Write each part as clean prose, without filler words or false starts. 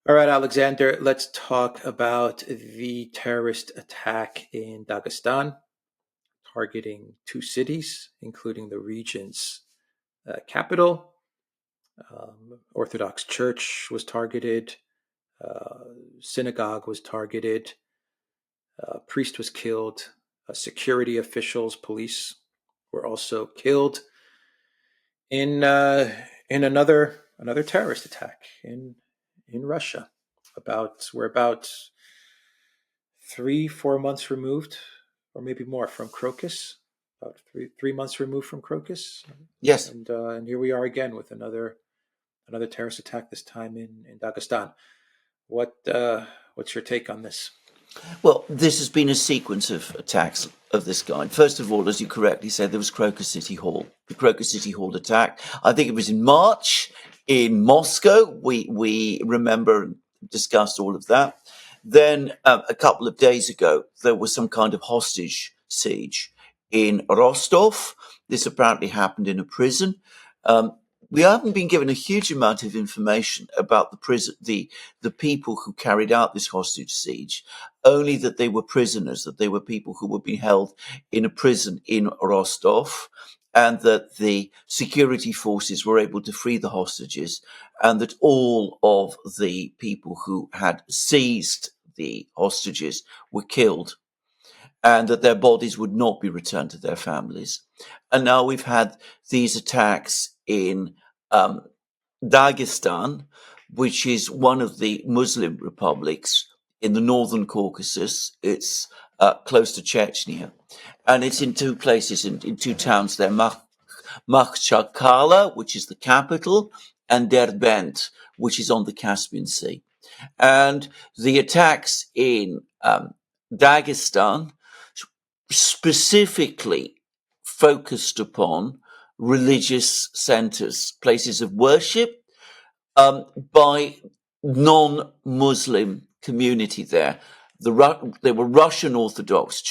All right, Alexander, let's talk about the terrorist attack in Dagestan, targeting two cities, including the region's capital. Orthodox Church was targeted, uh, synagogue was targeted, a priest was killed, security officials, police were also killed in another terrorist attack in Russia. We're about 3 4 months removed, or maybe more, from Crocus. About three months removed from Crocus, Yes. and here we are again with another terrorist attack. This time in Dagestan. What's your take on this? Well, this has been a sequence of attacks of this kind. First of all, as you correctly said, there was Crocus City Hall, the Crocus City Hall attack. I think it was in March in Moscow. We remember and discussed all of that. Then a couple of days ago, there was some kind of hostage siege in Rostov. This apparently happened in a prison. Um, we haven't been given a huge amount of information about the people who carried out this hostage siege, only that they were prisoners, that they were people who were being held in a prison in Rostov, and that the security forces were able to free the hostages, and that all of the people who had seized the hostages were killed, and that their bodies would not be returned to their families. And now we've had these attacks in um, Dagestan, which is one of the Muslim republics in the northern Caucasus. It's close to Chechnya. And it's in two places, in two towns there, Makhachkala, which is the capital, and Derbent, which is on the Caspian Sea. And the attacks in Dagestan specifically focused upon religious centers, places of worship, by non-Muslim community there. There were Russian Orthodox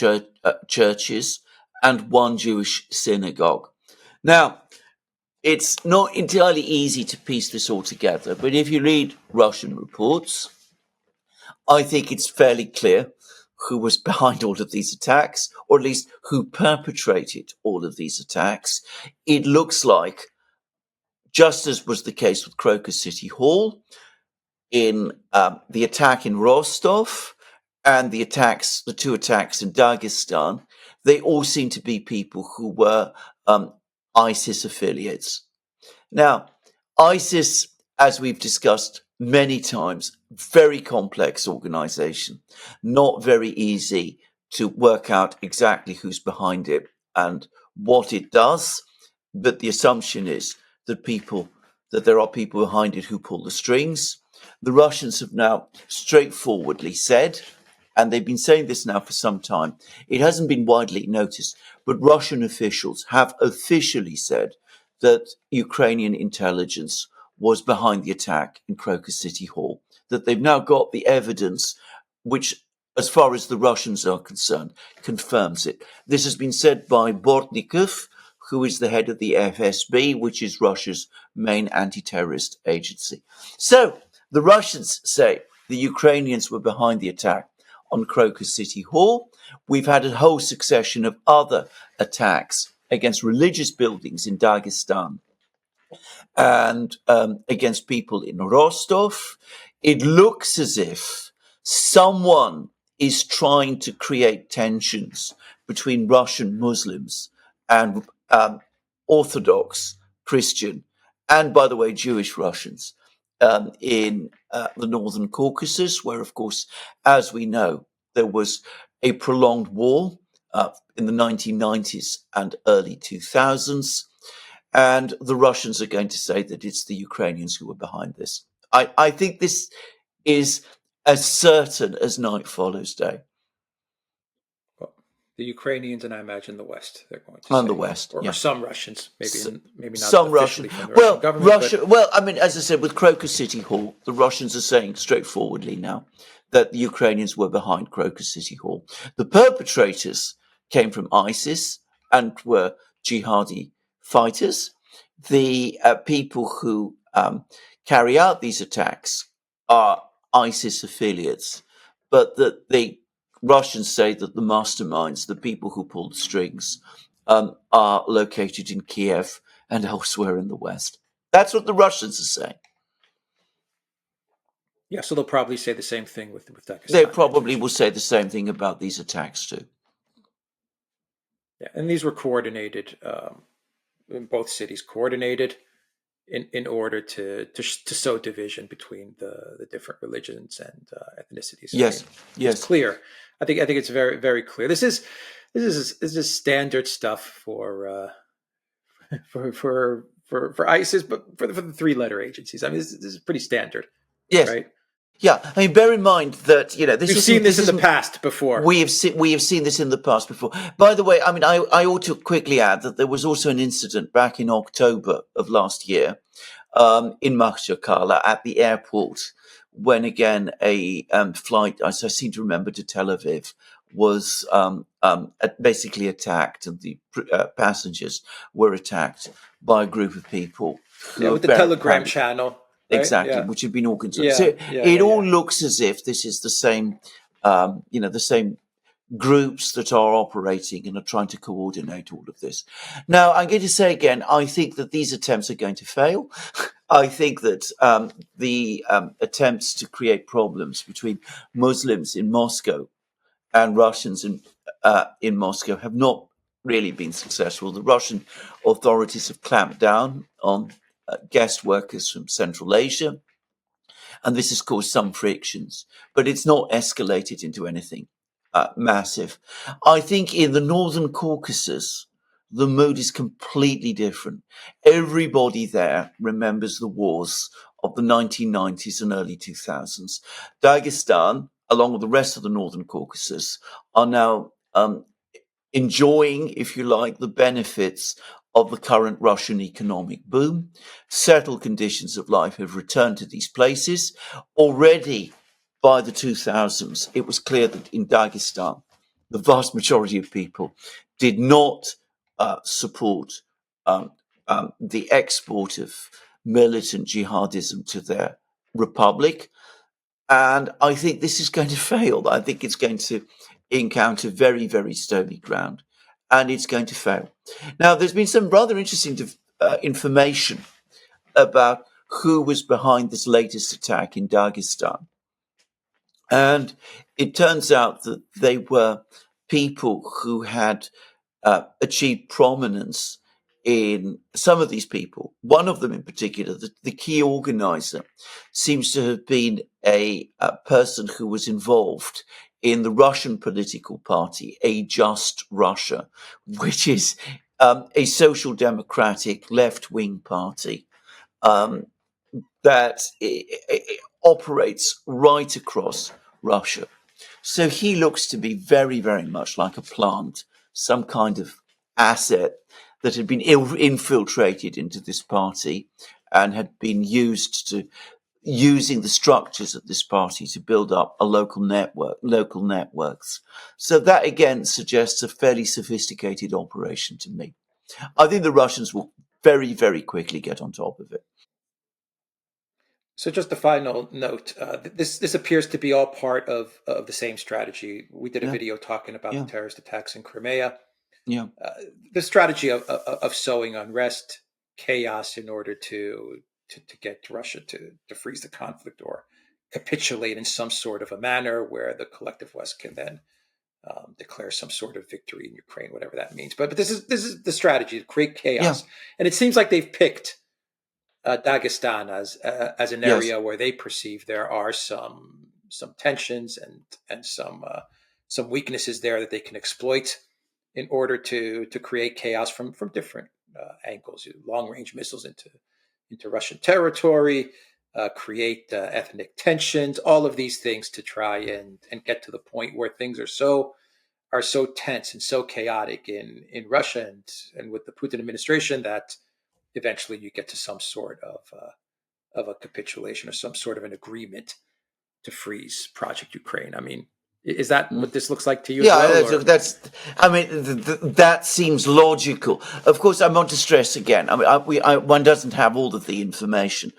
churches and one Jewish synagogue. Now, it's not entirely easy to piece this all together, but if you read Russian reports, I think it's fairly clear who was behind all of these attacks, or at least who perpetrated all of these attacks. It looks like, just as was the case with Crocus City Hall, in the attack in Rostov and the two attacks in Dagestan, they all seem to be people who were ISIS affiliates. Now, ISIS, as we've discussed many times, very complex organization, not very easy to work out exactly who's behind it and what it does. But the assumption is that there are people behind it who pull the strings. The Russians have now straightforwardly said, and they've been saying this now for some time, it hasn't been widely noticed, but Russian officials have officially said that Ukrainian intelligence was behind the attack in Crocus City Hall, that they've now got the evidence which, as far as the Russians are concerned, confirms it. This has been said by Bortnikov, who is the head of the FSB, which is Russia's main anti-terrorist agency. So the Russians say the Ukrainians were behind the attack on Crocus City Hall. We've had a whole succession of other attacks against religious buildings in Dagestan and against people in Rostov. It looks as if someone is trying to create tensions between Russian Muslims and Orthodox Christian, and by the way, Jewish Russians in the Northern Caucasus, where, of course, as we know, there was a prolonged war in the 1990s and early 2000s. And the Russians are going to say that it's the Ukrainians who were behind this. I think this is as certain as night follows day. Well, the Ukrainians and I imagine the West, they're going to And say, the West, or yeah. some Russians, maybe not Some officially Russian. from the Russian Well, government. Russia. Well, I mean, as I said, with Crocus City Hall, the Russians are saying straightforwardly now that the Ukrainians were behind Crocus City Hall. The perpetrators came from ISIS and were jihadi fighters. The people who carry out these attacks are ISIS affiliates, but that the Russians say that the masterminds, the people who pull the strings, are located in Kiev and elsewhere in the West. That's what the Russians are saying. Yeah, so they'll probably say the same thing with They Dagestan. probably will say the same thing about these attacks too. Yeah, and these were coordinated in both cities, coordinated in order to sow division between the different religions and ethnicities. Yes, I mean, yes. it's clear. I think it's very very clear. This is standard stuff for for ISIS, but for the three-letter agencies. I mean, this is pretty standard, Yes. right? Yeah. I mean, bear in mind that this We've isn't seen this in the isn't past before. we have seen this in the past before. By the way, I mean, I ought to quickly add that there was also an incident back in October of last year in Makhachkala at the airport when again a flight, as I seem to remember, to Tel Aviv was basically attacked, and the passengers were attacked by a group of people who Yeah, with the very Telegram apparently channel, right? exactly, Yeah, which had been organized. yeah, So yeah, it yeah, all yeah. looks as if this is the same, the same groups that are operating and are trying to coordinate all of this. Now, I'm going to say again, I think that these attempts are going to fail. I think that the attempts to create problems between Muslims in Moscow and Russians in Moscow have not really been successful. The Russian authorities have clamped down on guest workers from Central Asia, and this has caused some frictions, but it's not escalated into anything massive. I think in the Northern Caucasus, the mood is completely different. Everybody there remembers the wars of the 1990s and early 2000s. Dagestan, along with the rest of the Northern Caucasus, are now enjoying, if you like, the benefits of the current Russian economic boom. Settled conditions of life have returned to these places. Already by the 2000s, it was clear that in Dagestan, the vast majority of people did not support the export of militant jihadism to their republic. And I think this is going to fail. I think it's going to encounter very, very stony ground, and it's going to fail. Now, there's been some rather interesting information about who was behind this latest attack in Dagestan. And it turns out that they were people who had achieved prominence in some of these people. One of them in particular, the key organizer, seems to have been a person who was involved in the Russian political party, A Just Russia, which is a social democratic left-wing party that operates right across Russia. So he looks to be very, very much like a plant, some kind of asset that had been infiltrated into this party and had been using the structures of this party to build up a local networks. So that again suggests a fairly sophisticated operation to me. I think the Russians will very, very quickly get on top of it. So just a final note. This appears to be all part of the same strategy. We did a video talking about the terrorist attacks in Crimea. Yeah. The strategy of sowing unrest, chaos in order to get Russia to freeze the conflict or capitulate in some sort of a manner where the collective West can then declare some sort of victory in Ukraine, whatever that means. But this is the strategy to create chaos, and it seems like they've picked Dagestan as an area where they perceive there are some tensions and some weaknesses there that they can exploit in order to create chaos from different angles, long range missiles into Russian territory, create ethnic tensions, all of these things to try and get to the point where things are so tense and so chaotic in Russia and with the Putin administration that eventually you get to some sort of a capitulation or some sort of an agreement to freeze Project Ukraine. I mean, is that what this looks like to you? Yeah, as well, that's. I mean, that seems logical. Of course, I want to stress again. I mean, one doesn't have all of the information,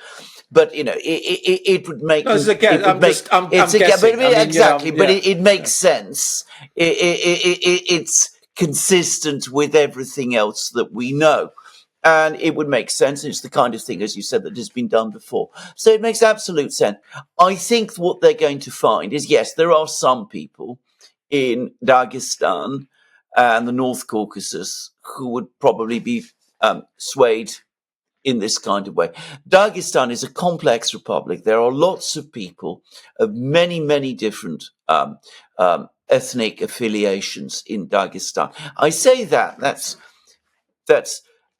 but it would make No, this is a guess. it would make I'm it's a guessing. I mean, exactly, but yeah, it makes sense. It's consistent with everything else that we know. And it would make sense. It's the kind of thing, as you said, that has been done before. So it makes absolute sense. I think what they're going to find is, yes, there are some people in Dagestan and the North Caucasus who would probably be swayed in this kind of way. Dagestan is a complex republic. There are lots of people of many, many different ethnic affiliations in Dagestan. I say that's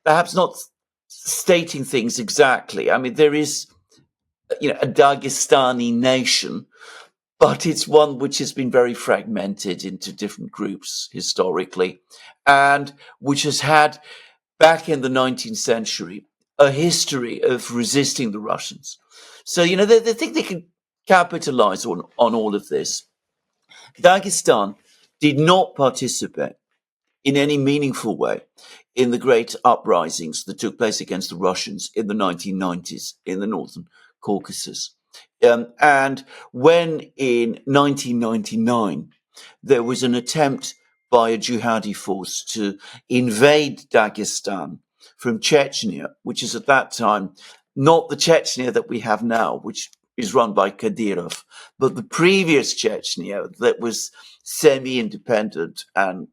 perhaps not stating things exactly. I mean, there is, a Dagestani nation, but it's one which has been very fragmented into different groups historically, and which has had, back in the 19th century, a history of resisting the Russians. So, they think they can capitalize on all of this. Dagestan did not participate in any meaningful way in the great uprisings that took place against the Russians in the 1990s in the Northern Caucasus. And when in 1999 there was an attempt by a jihadi force to invade Dagestan from Chechnya, which is at that time not the Chechnya that we have now, which is run by Kadyrov, but the previous Chechnya that was semi-independent and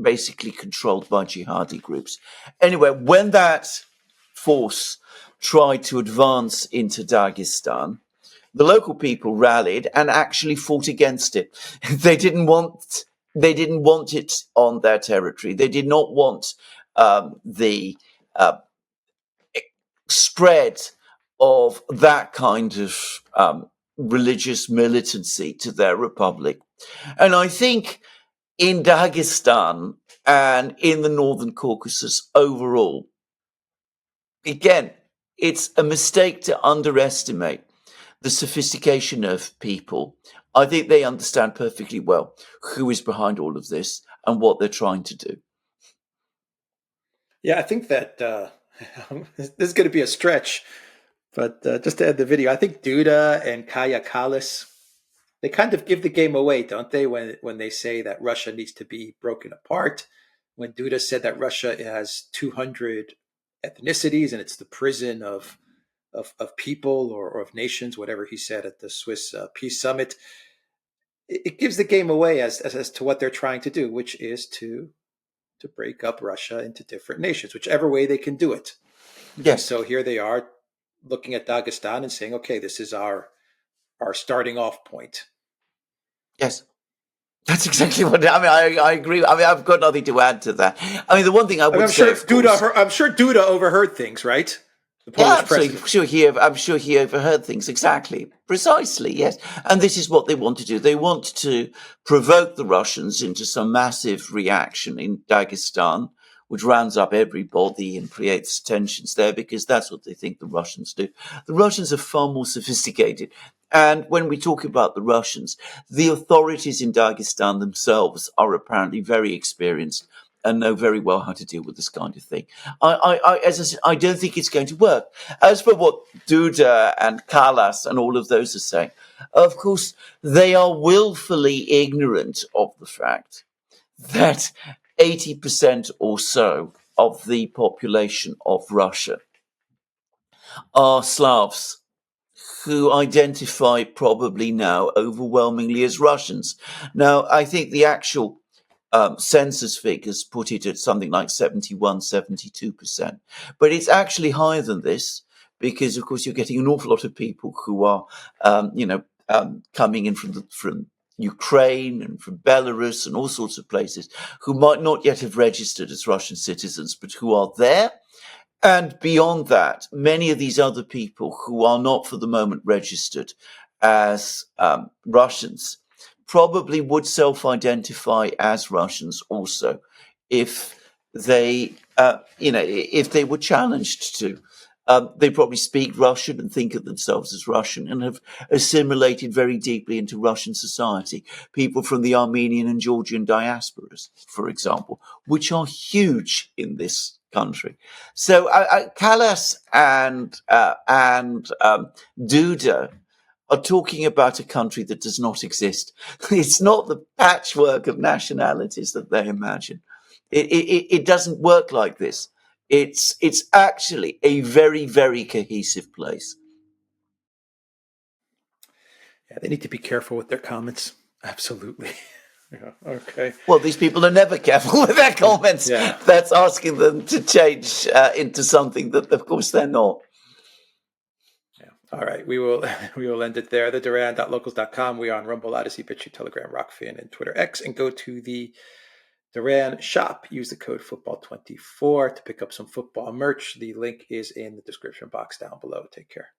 basically controlled by jihadi groups. Anyway, when that force tried to advance into Dagestan, the local people rallied and actually fought against it. They didn't want it on their territory. They did not want the spread of that kind of religious militancy to their republic. And I think in Dagestan and in the Northern Caucasus overall, again, it's a mistake to underestimate the sophistication of people. I think they understand perfectly well who is behind all of this and what they're trying to do. yeah. I think that this is going to be a stretch, but just to end the video, I think Duda and Kaya Kalis, they kind of give the game away, don't they? When they say that Russia needs to be broken apart, when Duda said that Russia has 200 ethnicities and it's the prison of people or of nations, whatever he said at the Swiss Peace Summit, it gives the game away as to what they're trying to do, which is to break up Russia into different nations, whichever way they can do it. And Yes, so here they are looking at Dagestan and saying, okay, this is our starting off point. yes. That's exactly what I mean. I agree. I mean, I've got nothing to add to that. I mean, the one thing I I mean, would say, of course, I'm sure Duda overheard things, right? The yeah, Polish absolutely. president. I'm sure he overheard things exactly, precisely. Yes, and this is what they want to do. They want to provoke the Russians into some massive reaction in Dagestan, which rounds up everybody and creates tensions there, because that's what they think the Russians do. The Russians are far more sophisticated. And when we talk about the Russians, the authorities in Dagestan themselves are apparently very experienced and know very well how to deal with this kind of thing. As I said, I don't think it's going to work. As for what Duda and Kalas and all of those are saying, of course, they are willfully ignorant of the fact that 80% or so of the population of Russia are Slavs who identify probably now overwhelmingly as Russians. Now, I think the actual census figures put it at something like 71, 72%. But it's actually higher than this because, of course, you're getting an awful lot of people who are, coming in from Ukraine and from Belarus and all sorts of places who might not yet have registered as Russian citizens, but who are there. And beyond that, many of these other people who are not for the moment registered as Russians probably would self-identify as Russians also if they, if they were challenged to. They probably speak Russian and think of themselves as Russian and have assimilated very deeply into Russian society. People from the Armenian and Georgian diasporas, for example, which are huge in this country. So Callas and Duda are talking about a country that does not exist. It's not the patchwork of nationalities that they imagine. It doesn't work like this. It's actually a very, very cohesive place. Yeah, they need to be careful with their comments. Absolutely. Yeah. Okay. Well, these people are never careful with their comments. Yeah. That's asking them to change into something that, of course, they're not. Yeah. All right. We will end it there. The Duran.locals.com. We are on Rumble, Odyssey, BitChute, Telegram, Rockfin, and Twitter X. And go to the Duran shop. Use the code football24 to pick up some football merch. The link is in the description box down below. Take care.